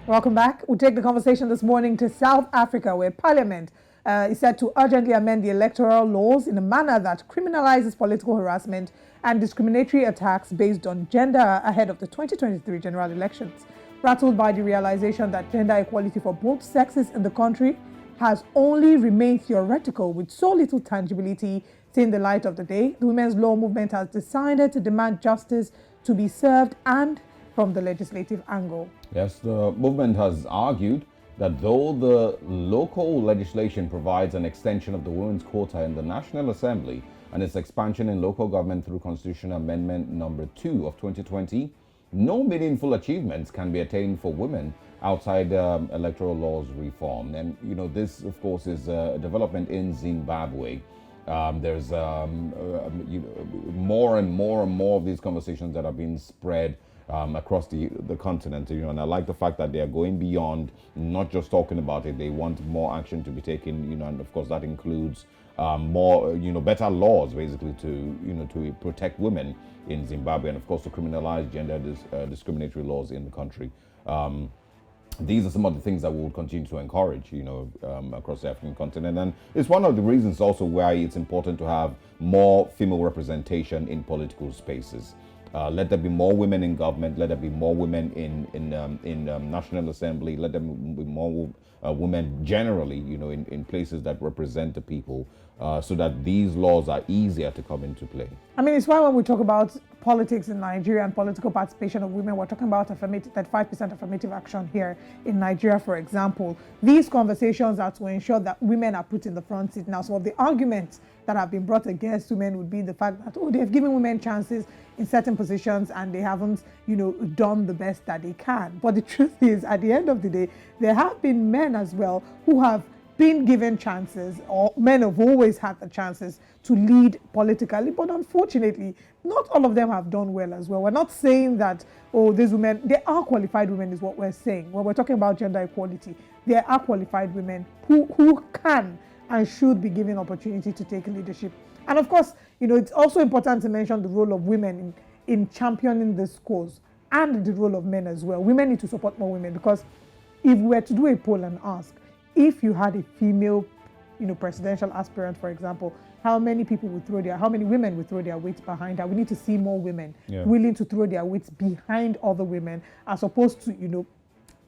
Welcome back. We'll take the conversation this morning to South Africa, where Parliament is set to urgently amend the electoral laws in a manner that criminalizes political harassment and discriminatory attacks based on gender ahead of the 2023 general elections. Rattled by the realization that gender equality for both sexes in the country has only remained theoretical with so little tangibility seeing the light of the day, the women's law movement has decided to demand justice to be served and from the legislative angle. Yes, the movement has argued that though the local legislation provides an extension of the women's quota in the National Assembly and its expansion in local government through Constitutional Amendment number 2 of 2020, no meaningful achievements can be attained for women outside electoral laws reform. And, this, of course, is a development in Zimbabwe. There's more and more of these conversations that are being spread across the continent, and I like the fact that they are going beyond not just talking about it. They want more action to be taken, and of course that includes more, better laws basically to protect women in Zimbabwe, and of course to criminalize gender discriminatory laws in the country. These are some of the things that we will continue to encourage, across the African continent. And it's one of the reasons also why it's important to have more female representation in political spaces. Let there be more women in government. Let there be more women in National Assembly. Let there be more women generally, in places that represent the people, so that these laws are easier to come into play. I mean, it's why when we talk about politics in Nigeria and political participation of women, we're talking about that 5% affirmative action here in Nigeria, for example. These conversations are to ensure that women are put in the front seat. Now, some of the arguments that have been brought against women would be the fact that, they've given women chances in certain positions and they haven't, done the best that they can. But the truth is, at the end of the day, there have been men as well who have been given chances, or men have always had the chances to lead politically, but unfortunately, not all of them have done well as well. We're not saying that, these women, they are qualified women is what we're saying. When we're talking about gender equality, there are qualified women who can and should be given opportunity to take leadership. And of course, it's also important to mention the role of women in championing this cause, and the role of men as well. Women need to support more women, because if we were to do a poll and ask, if you had a female, presidential aspirant, for example, how many women would throw their weight behind her? We need to see more women willing to throw their weight behind other women, as opposed to,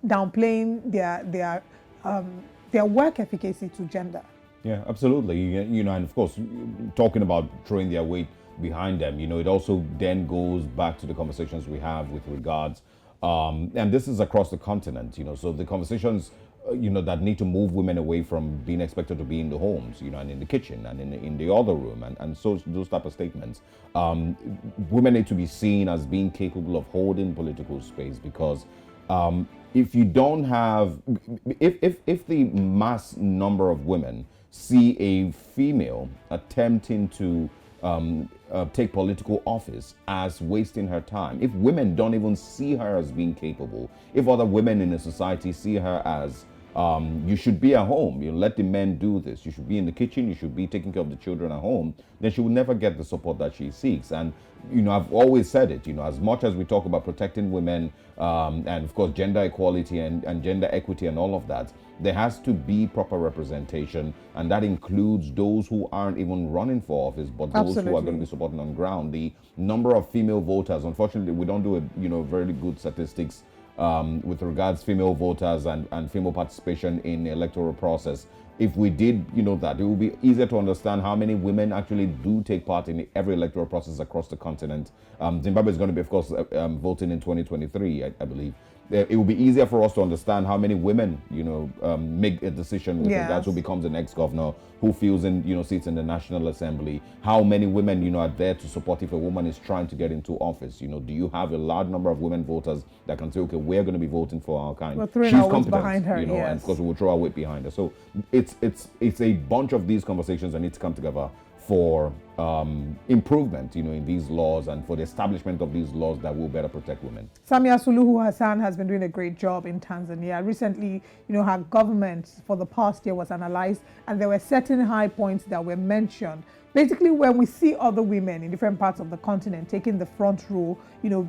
downplaying their work efficacy to gender. Yeah, absolutely. And of course, talking about throwing their weight behind them, it also then goes back to the conversations we have with regards, and this is across the continent, so the conversations, that need to move women away from being expected to be in the homes, and in the kitchen and in the other room, and so those type of statements. Women need to be seen as being capable of holding political space, because if you don't have, if the mass number of women see a female attempting to take political office as wasting her time, if women don't even see her as being capable, if other women in the society see her as you should be at home, let the men do this, you should be in the kitchen, you should be taking care of the children at home, then she will never get the support that she seeks. And I've always said it, as much as we talk about protecting women, and of course gender equality and gender equity and all of that, there has to be proper representation, and that includes those who aren't even running for office, but those who are going to be supporting on ground. The number of female voters, unfortunately, we don't do very good statistics with regards female voters and female participation in the electoral process. If we did, that, it would be easier to understand how many women actually do take part in every electoral process across the continent. Zimbabwe is going to be, of course, voting in 2023, I believe. It will be easier for us to understand how many women, make a decision with regards who becomes the next governor, who fills in, seats in the National Assembly, how many women, are there to support if a woman is trying to get into office. Do you have a large number of women voters that can say, okay, we're going to be voting for our kind. She's competent, behind her, and of course we will throw our weight behind her. So it's a bunch of these conversations that need to come together for improvement, in these laws, and for the establishment of these laws that will better protect women. Samia Suluhu Hassan has been doing a great job in Tanzania. Recently, her government for the past year was analyzed, and there were certain high points that were mentioned. Basically, when we see other women in different parts of the continent taking the front row,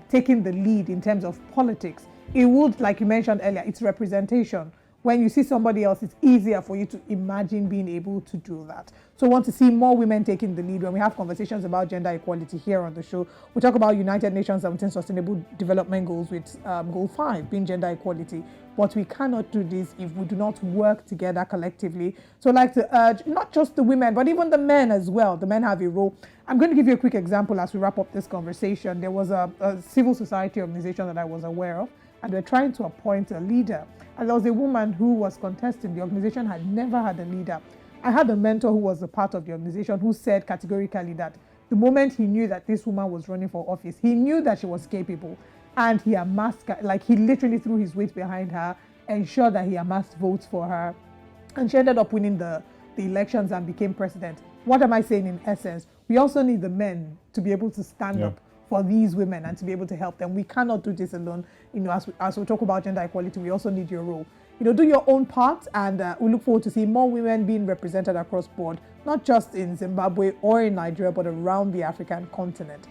taking the lead in terms of politics, it would, like you mentioned earlier, it's representation. When you see somebody else, it's easier for you to imagine being able to do that. So we want to see more women taking the lead. When we have conversations about gender equality here on the show, we talk about United Nations 17 Sustainable Development Goals, with Goal 5 being gender equality. But we cannot do this if we do not work together collectively. So I'd like to urge not just the women, but even the men as well. The men have a role. I'm going to give you a quick example as we wrap up this conversation. There was a civil society organization that I was aware of, and they're trying to appoint a leader. And there was a woman who was contesting. The organization had never had a leader. I had a mentor who was a part of the organization who said categorically that the moment he knew that this woman was running for office, he knew that she was capable, and he amassed, like he literally threw his weight behind her, ensured that he amassed votes for her, and she ended up winning the elections and became president. What am I saying in essence? We also need the men to be able to stand up for these women and to be able to help them. We cannot do this alone. As we talk about gender equality, we also need your role. Do your own part, and we look forward to seeing more women being represented across board, not just in Zimbabwe or in Nigeria, but around the African continent.